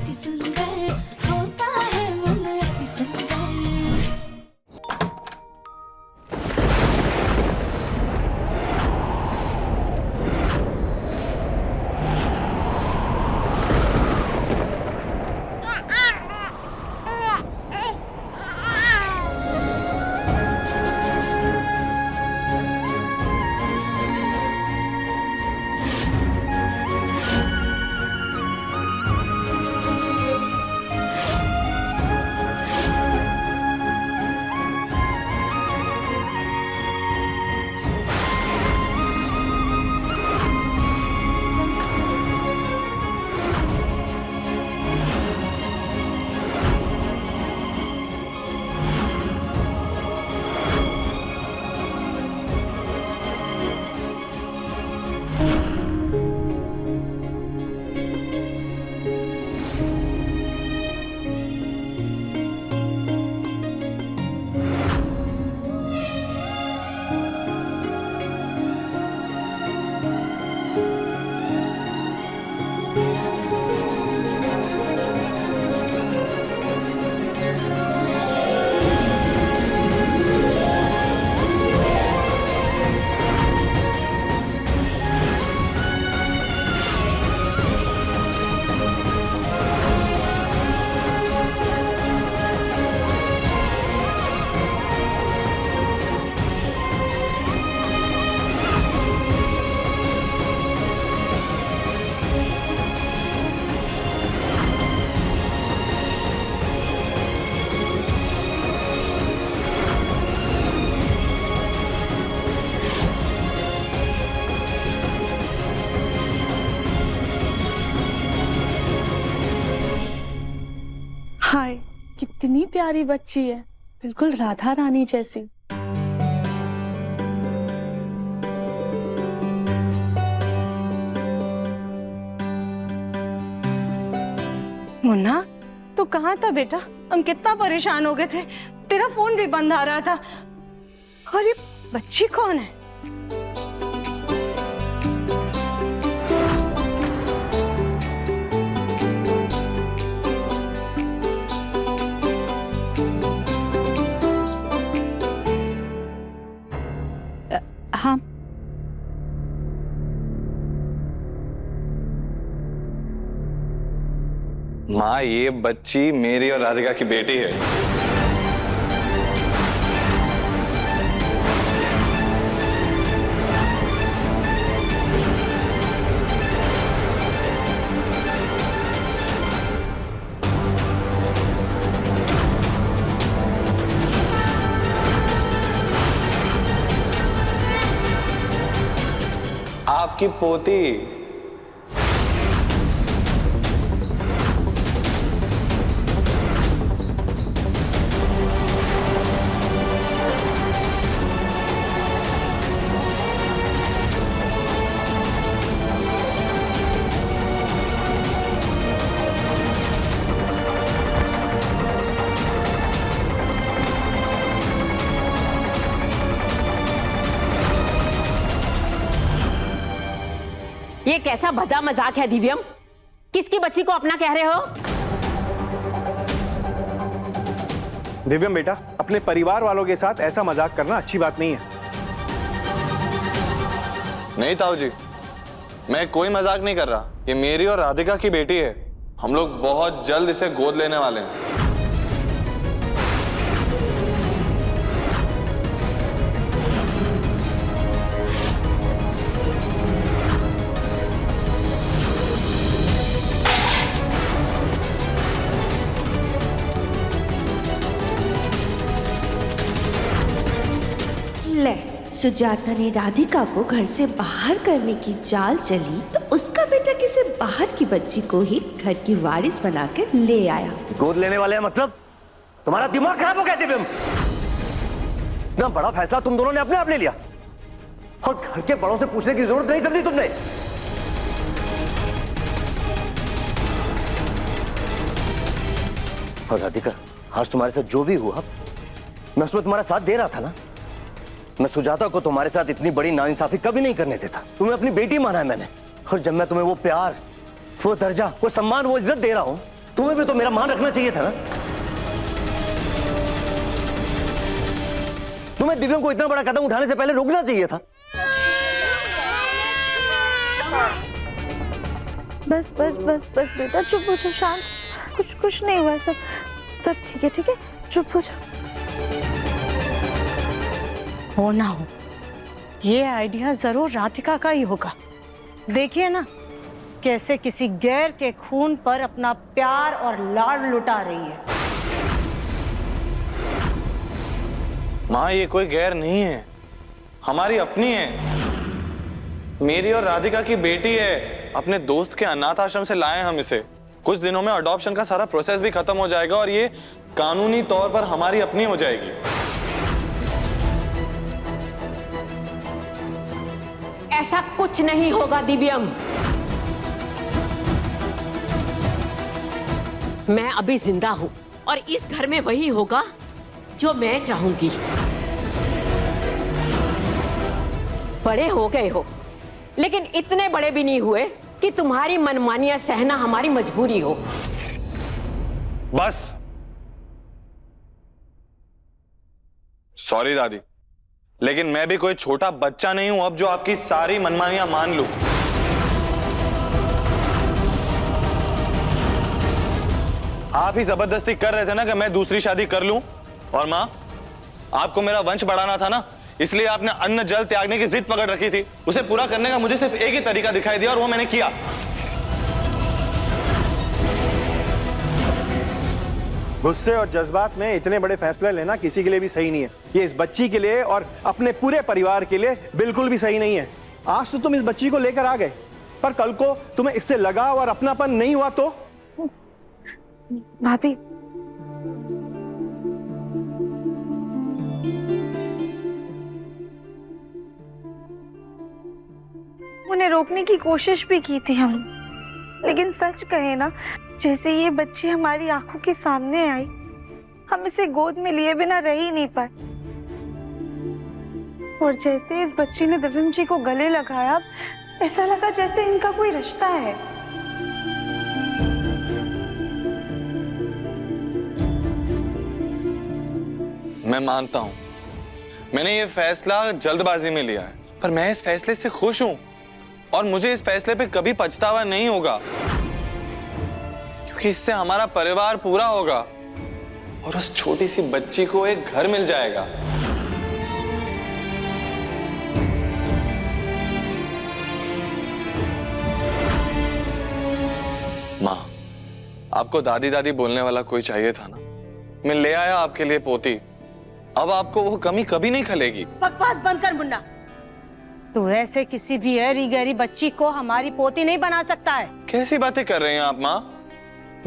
अति सुंदर होता है मन अति सुंदर। हाय, कितनी प्यारी बच्ची है, बिल्कुल राधा रानी जैसी। मुन्ना, तू कहाँ था बेटा? हम कितना परेशान हो गए थे, तेरा फोन भी बंद आ रहा था। और ये बच्ची कौन है? हाँ, माँ, ये बच्ची मेरी और राधिका की बेटी है। आपकी पोती। ये कैसा भद्दा मजाक है दिव्यम? किसकी बच्ची को अपना कह रहे हो? दिव्यम बेटा, अपने परिवार वालों के साथ ऐसा मजाक करना अच्छी बात नहीं है। नहीं ताऊ जी, मैं कोई मजाक नहीं कर रहा। ये मेरी और राधिका की बेटी है। हम लोग बहुत जल्द इसे गोद लेने वाले हैं। ले, सुजाता ने राधिका को घर से बाहर करने की चाल चली तो उसका बेटा किसी बाहर की बच्ची को ही घर की वारिस बनाकर ले आया। गोद लेने वाले हैं मतलब? तुम्हारा दिमाग खराब हो गया दिव्यम। इतना बड़ा फैसला तुम दोनों ने अपने आप ले लिया और घर के बड़ों से पूछने की जरूरत नहीं समझी तुमने। और राधिका, आज तुम्हारे साथ जो भी हुआ मैं उसमें तुम्हारा साथ दे रहा था ना। मैं सुजाता को तुम्हारे साथ इतनी बड़ी नाइंसाफी कभी नहीं करने देता। तुम्हें अपनी बेटी माना है मैंने, और जब मैं तुम्हें वो प्यार, वो दर्जा, वो सम्मान, वो इज्जत दे रहा हूं तुम्हें भी तो मेरा मान रखना चाहिए था ना। तुम्हें दिव्यम को इतना बड़ा कदम उठाने से पहले रोकना चाहिए था। बस बस बस बस बेटा चुप हो जाओ, शांत, कुछ नहीं हुआ, सब सब ठीक है, चुप हो जाओ। हो ना हो, ये आइडिया जरूर राधिका का ही होगा। देखिए ना कैसे किसी गैर के खून पर अपना प्यार और लाड लुटा रही है। माँ ये कोई गैर नहीं है, हमारी अपनी है, मेरी और राधिका की बेटी है। अपने दोस्त के अनाथ आश्रम से लाए हम इसे। कुछ दिनों में अडॉप्शन का सारा प्रोसेस भी खत्म हो जाएगा और ये कानूनी तौर पर हमारी अपनी हो जाएगी। ऐसा कुछ नहीं होगा दिव्यम। मैं अभी जिंदा हूं और इस घर में वही होगा जो मैं चाहूंगी। बड़े हो गए हो, लेकिन इतने बड़े भी नहीं हुए कि तुम्हारी मनमानियां सहना हमारी मजबूरी हो। बस सॉरी दादी, लेकिन मैं भी कोई छोटा बच्चा नहीं हूं अब जो आपकी सारी मनमानियां मान लूं। आप ही जबरदस्ती कर रहे थे ना कि मैं दूसरी शादी कर लूं। और मां, आपको मेरा वंश बढ़ाना था ना, इसलिए आपने अन्न जल त्यागने की जिद पकड़ रखी थी। उसे पूरा करने का मुझे सिर्फ एक ही तरीका दिखाई दिया और वो मैंने किया। गुस्से और जज्बात में इतने बड़े फैसले लेना किसी के लिए भी सही नहीं है। ये इस बच्ची के लिए और अपने पूरे परिवार के लिए बिल्कुल भी सही नहीं है। आज तो तुम इस बच्ची को लेकर आ गए, पर कल को तुम्हें इससे लगाव और अपनापन नहीं हुआ तो? भाभी, उन्हें रोकने की कोशिश भी की थी हम, लेकिन सच कहे ना, जैसे ये बच्ची हमारी आंखों के सामने आई, हम इसे गोद में लिए बिना रह ही नहीं पाए। और जैसे इस बच्ची ने दिव्यम जी को गले लगाया, ऐसा लगा जैसे इनका कोई रिश्ता है। मैं मानता हूं मैंने ये फैसला जल्दबाजी में लिया है, पर मैं इस फैसले से खुश हूं और मुझे इस फैसले पे कभी पछतावा नहीं होगा, क्योंकि इससे हमारा परिवार पूरा होगा और उस छोटी सी बच्ची को एक घर मिल जाएगा। माँ, आपको दादी दादी बोलने वाला कोई चाहिए था ना, मैं ले आया आपके लिए पोती। अब आपको वो कमी कभी नहीं खलेगी। बकवास बंद कर मुन्ना, तू ऐसे किसी भी ऐरी गहरी बच्ची को हमारी पोती नहीं बना सकता है। कैसी बातें कर रहे हैं आप माँ?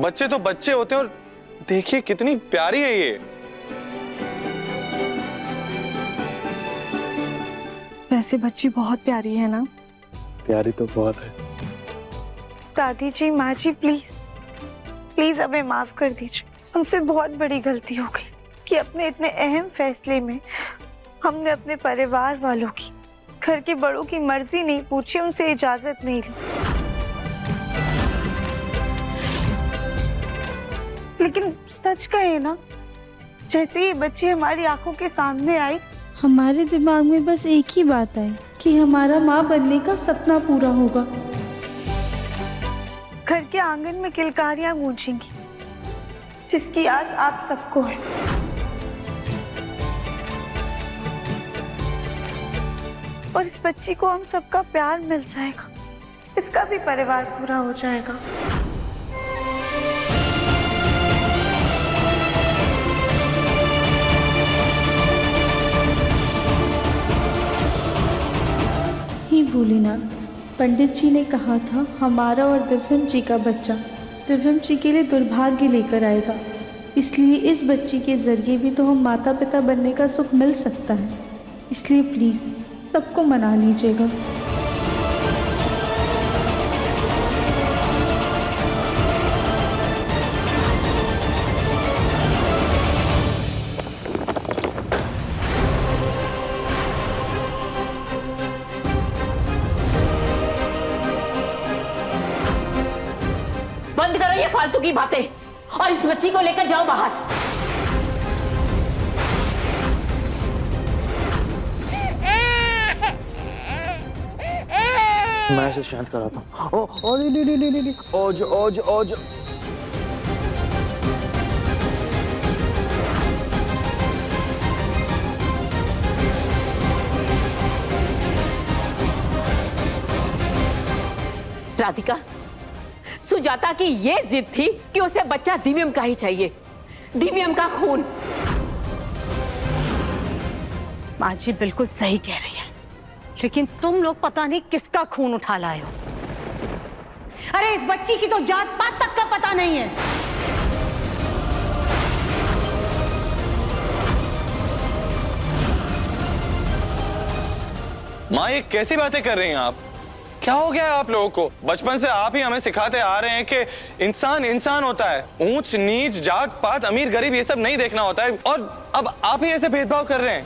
बच्चे तो बच्चे होते हैं और देखिए कितनी प्यारी है ये। वैसे बच्ची बहुत प्यारी है ना? प्यारी तो बहुत है। दादी जी, माँ जी, प्लीज प्लीज हमें माफ कर दीजिए। हमसे बहुत बड़ी गलती हो गई कि अपने इतने अहम फैसले में हमने अपने परिवार वालों की, घर के बड़ों की मर्जी नहीं पूछी, उनसे इजाजत नहीं ली। लेकिन सच कहे ना, जैसे ये बच्ची हमारी आंखों के सामने आई, हमारे दिमाग में बस एक ही बात आई कि हमारा माँ बनने का सपना पूरा होगा। घर के आंगन में किलकारियां गूंजेंगी, जिसकी आस आप सबको है। और इस बच्ची को हम सबका प्यार मिल जाएगा, इसका भी परिवार पूरा हो जाएगा। ही भोलेनाथ, पंडित जी ने कहा था हमारा और दिव्यम जी का बच्चा दिव्यम जी के लिए दुर्भाग्य लेकर आएगा, इसलिए इस बच्ची के जरिए भी तो हम माता पिता बनने का सुख मिल सकता है। इसलिए प्लीज सबको मना लीजिएगा। बंद करो ये फालतू की की बातें और इस बच्ची को लेकर जाओ बाहर। मैं इसे शांत कराता हूँ। ओ ली ओज ओज ओज। राधिका, सुजाता की ये जिद थी कि उसे बच्चा दिव्यम का ही चाहिए, दिव्यम का खून। माँ जी बिल्कुल सही कह रही है, लेकिन तुम लोग पता नहीं किसका खून उठा लाए हो। अरे इस बच्ची की तो जात पात तक का पता नहीं है। माँ ये कैसी बातें कर रही हैं आप? क्या हो गया है आप लोगों को? बचपन से आप ही हमें सिखाते आ रहे हैं कि इंसान इंसान होता है, ऊंच नीच जात पात अमीर गरीब ये सब नहीं देखना होता है, और अब आप ही ऐसे भेदभाव कर रहे हैं।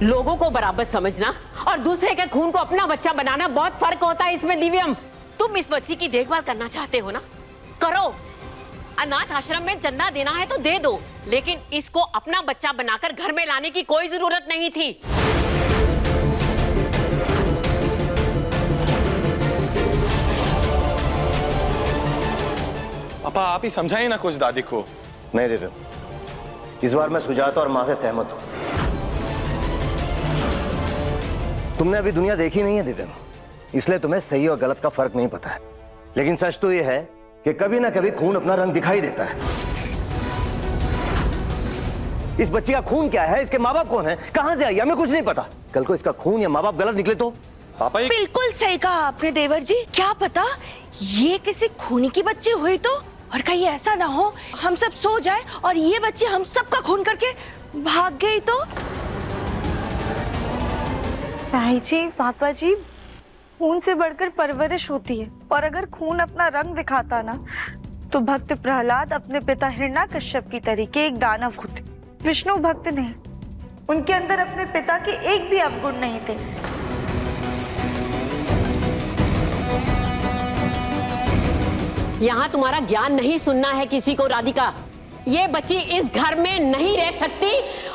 लोगों को बराबर समझना और दूसरे के खून को अपना बच्चा बनाना बहुत फर्क होता है इसमें। दिव्यम, तुम इस बच्ची की देखभाल करना चाहते हो ना, करो। अनाथ आश्रम में चंदा देना है तो दे दो, लेकिन इसको अपना बच्चा बनाकर घर में लाने की कोई जरूरत नहीं थी। पापा आप ही समझाइए ना कुछ दादी को। नहीं दिव्यम, इस बार मैं सुजाता और माँ से सहमत हूं। तुमने अभी दुनिया देखी नहीं है दिव्यम, इसलिए तुम्हें सही और गलत का फर्क नहीं पता है। लेकिन सच तो यह है कि कभी ना कभी खून अपना रंग दिखाई देता है। इस बच्ची का खून क्या है, इसके माँ बाप कौन है, कहां से आई, हमें कुछ नहीं पता। कल को इसका खून या माँ बाप गलत निकले तो? पापा ये बिल्कुल सही कहा आपने देवर जी। क्या पता ये किसी खूनी की बच्ची हुई तो, और कहीं ऐसा ना हो हम सब सो जाए और ये बच्ची हम सबका खून करके भाग गई तो। ताई जी, पापा जी, खून से बढ़कर परवरिश होती है, और अगर खून अपना रंग दिखाता ना तो भक्त प्रहलाद अपने पिता हिरण्याकश्यप की तरीके एक दानव होते। विष्णु भक्त नहीं, उनके अंदर अपने पिता के एक भी अवगुण नहीं थे। यहाँ तुम्हारा ज्ञान नहीं सुनना है किसी को। राधिका, ये बच्ची इस घर में नहीं रह सकती,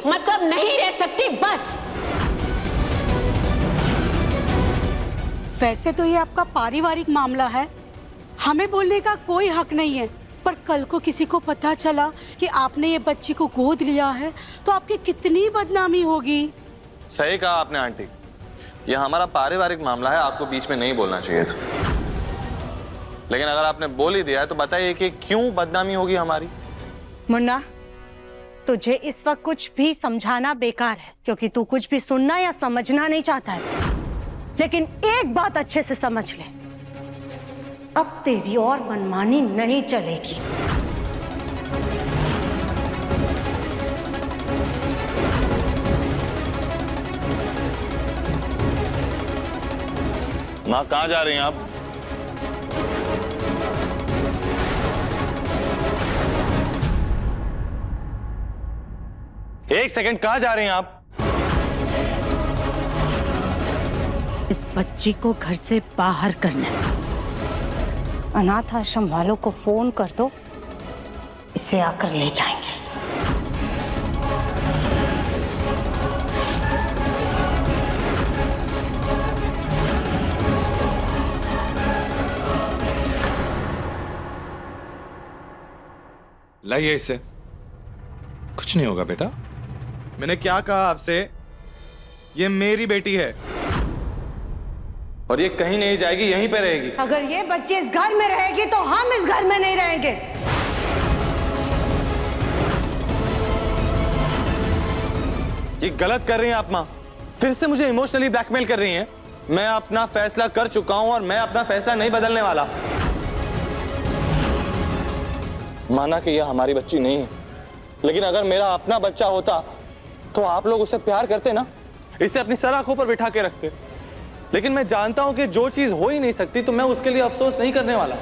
मतलब नहीं रह सकती, बस। वैसे तो ये आपका पारिवारिक मामला है, हमें बोलने का कोई हक नहीं है, पर कल को किसी को पता चला कि आपने ये बच्ची को गोद लिया है तो आपकी कितनी बदनामी होगी। सही कहा आपने आंटी, ये हमारा पारिवारिक मामला है, आपको बीच में नहीं बोलना चाहिए था। लेकिन अगर आपने बोल ही दिया है तो बताइए कि क्यों बदनामी होगी हमारी। मुन्ना, तुझे इस वक्त कुछ भी समझाना बेकार है, क्योंकि तू कुछ भी सुनना या समझना नहीं चाहता है। लेकिन एक बात अच्छे से समझ ले, अब तेरी और मनमानी नहीं चलेगी। माँ कहाँ जा रही हैं आप? एक सेकंड, कहाँ जा रही हैं आप? इस बच्ची को घर से बाहर करना है। अनाथ आश्रम वालों को फोन कर दो, इसे आकर ले जाएंगे। लाइए इसे। कुछ नहीं होगा बेटा। मैंने क्या कहा आपसे? ये मेरी बेटी है और ये कहीं नहीं जाएगी, यहीं पे रहेगी। अगर ये बच्ची इस घर में रहेगी तो हम इस घर में नहीं रहेंगे। ये गलत कर रही हैं आप माँ, फिर से मुझे इमोशनली ब्लैकमेल कर रही हैं। मैं अपना फैसला कर चुका हूं और मैं अपना फैसला नहीं बदलने वाला। माना कि यह हमारी बच्ची नहीं है, लेकिन अगर मेरा अपना बच्चा होता तो आप लोग उसे प्यार करते ना, इसे अपनी सर आंखों पर बिठा के रखते। लेकिन मैं जानता हूं कि जो चीज हो ही नहीं सकती तो मैं उसके लिए अफसोस नहीं करने वाला।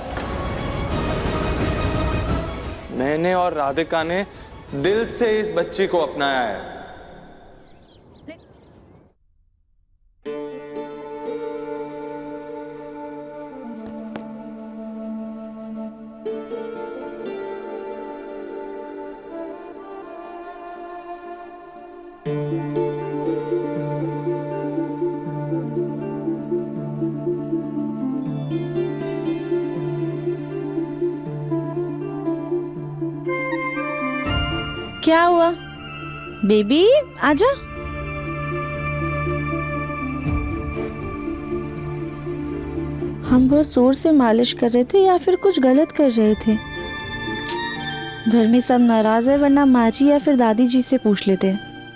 मैंने और राधिका ने दिल से इस बच्ची को अपनाया है। क्या हुआ बेबी, आजा। हम बहुत जोर से मालिश कर रहे थे या फिर कुछ गलत कर रहे थे? घर में सब नाराज है, वरना माँ जी या फिर दादी जी से पूछ लेते।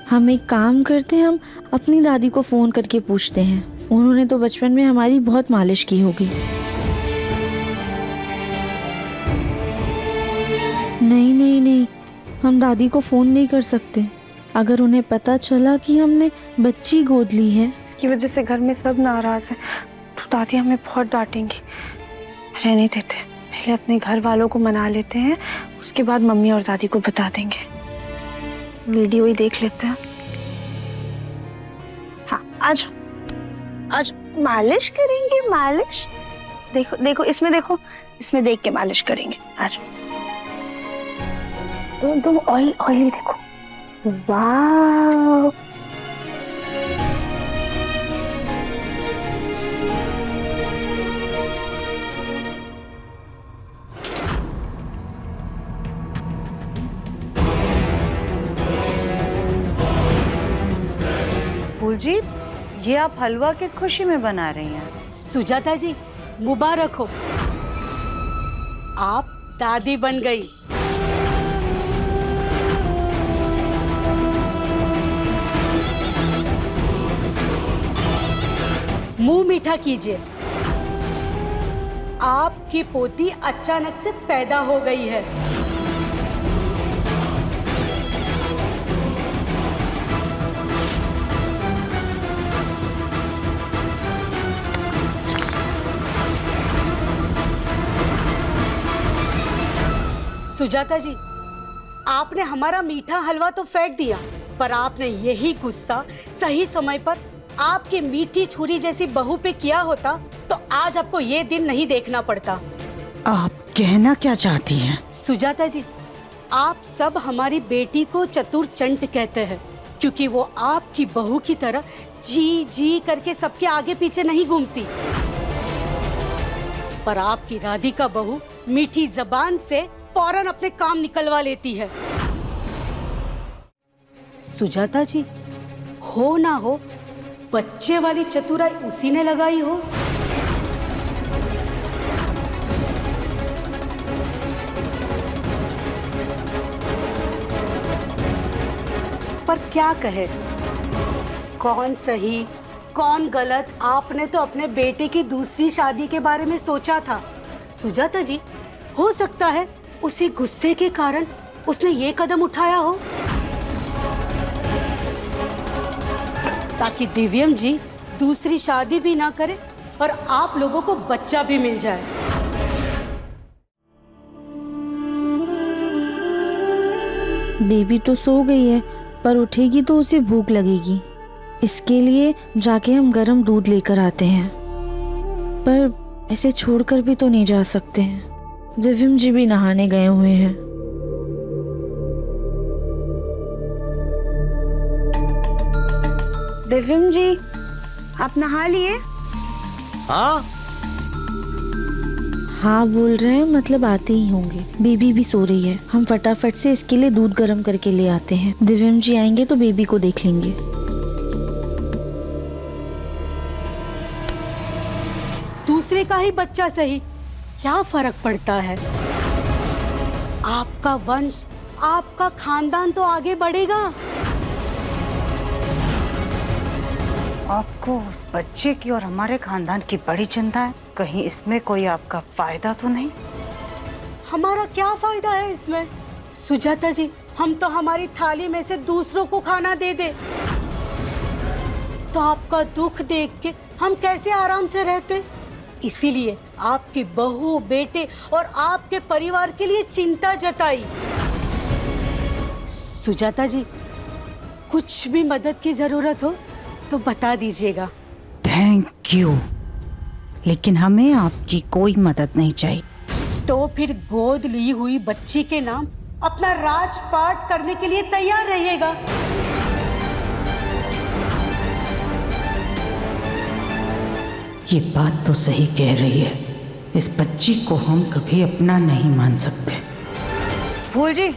हम एक काम करते हैं, हम अपनी दादी को फोन करके पूछते हैं। उन्होंने तो बचपन में हमारी बहुत मालिश की होगी। नहीं नहीं नहीं, हम दादी को फोन नहीं कर सकते। अगर उन्हें पता चला कि हमने बच्ची गोद ली है की वजह से घर में सब नाराज हैं, तो दादी हमें बहुत डांटेंगी। रहने देते, पहले अपने घर वालों को मना लेते हैं, उसके बाद मम्मी और दादी को बता देंगे। वीडियो ही देख लेते हैं। हाँ, आज आज मालिश करेंगे। मालिश देखो देखो, इसमें देखो, इसमें देख के मालिश करेंगे आज। तुम ऑयल ऑयली देखो। वाह, फूल जी, ये आप हलवा किस खुशी में बना रही हैं? सुजाता जी, मुबारक हो, आप दादी बन गई। मुंह मीठा कीजिए, आपकी पोती अचानक से पैदा हो गई है। सुजाता जी, आपने हमारा मीठा हलवा तो फेंक दिया, पर आपने यही गुस्सा सही समय पर आपकी मीठी छुरी जैसी बहू पे किया होता तो आज आपको ये दिन नहीं देखना पड़ता। आप कहना क्या चाहती हैं? सुजाता जी, आप सब हमारी बेटी को चतुर चंट कहते हैं, क्योंकि वो आपकी बहू की तरह जी जी करके सबके आगे पीछे नहीं घूमती। पर आपकी राधिका बहू मीठी जबान से फौरन अपने काम निकलवा लेती है। सुजाता जी, हो ना हो बच्चे वाली चतुराई उसी ने लगाई हो। पर क्या कहे, कौन सही कौन गलत, आपने तो अपने बेटे की दूसरी शादी के बारे में सोचा था। सुजाता जी, हो सकता है उसी गुस्से के कारण उसने ये कदम उठाया हो, ताकि दिव्यम जी दूसरी शादी भी ना करे और आप लोगों को बच्चा भी मिल जाए। बेबी तो सो गई है, पर उठेगी तो उसे भूख लगेगी। इसके लिए जाके हम गर्म दूध लेकर आते हैं। पर ऐसे छोड़कर भी तो नहीं जा सकते हैं, दिव्यम जी भी नहाने गए हुए हैं। दिव्यम जी, आप नहा लिए? हाँ हाँ बोल रहे हैं, मतलब आते ही होंगे। बेबी भी सो रही है, हम फटाफट से इसके लिए दूध गर्म करके ले आते हैं। दिव्यम जी आएंगे तो बेबी को देख लेंगे। दूसरे का ही बच्चा सही, क्या फर्क पड़ता है? आपका वंश, आपका खानदान तो आगे बढ़ेगा। आपको उस बच्चे की और हमारे खानदान की बड़ी चिंता है। कहीं इसमें कोई आपका फायदा तो नहीं? हमारा क्या फायदा है इसमें? सुजाता जी, हम तो हमारी थाली में से दूसरों को खाना दे दे, तो आपका दुख देख के हम कैसे आराम से रहते? इसीलिए आपकी बहू, बेटे और आपके परिवार के लिए चिंता जताई। सुजाता जी, कुछ भी मदद की जरूरत हो तो बता दीजिएगा। थैंक यू, लेकिन हमें आपकी कोई मदद नहीं चाहिए। तो फिर गोद ली हुई बच्ची के नाम अपना राजपाट करने के लिए तैयार रहिएगा। ये बात तो सही कह रही है, इस बच्ची को हम कभी अपना नहीं मान सकते। फूल जी,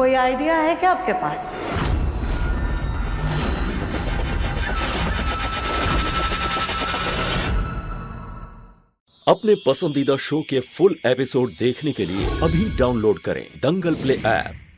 कोई आइडिया है क्या आपके पास? अपने पसंदीदा शो के फुल एपिसोड देखने के लिए अभी डाउनलोड करें दंगल प्ले ऐप।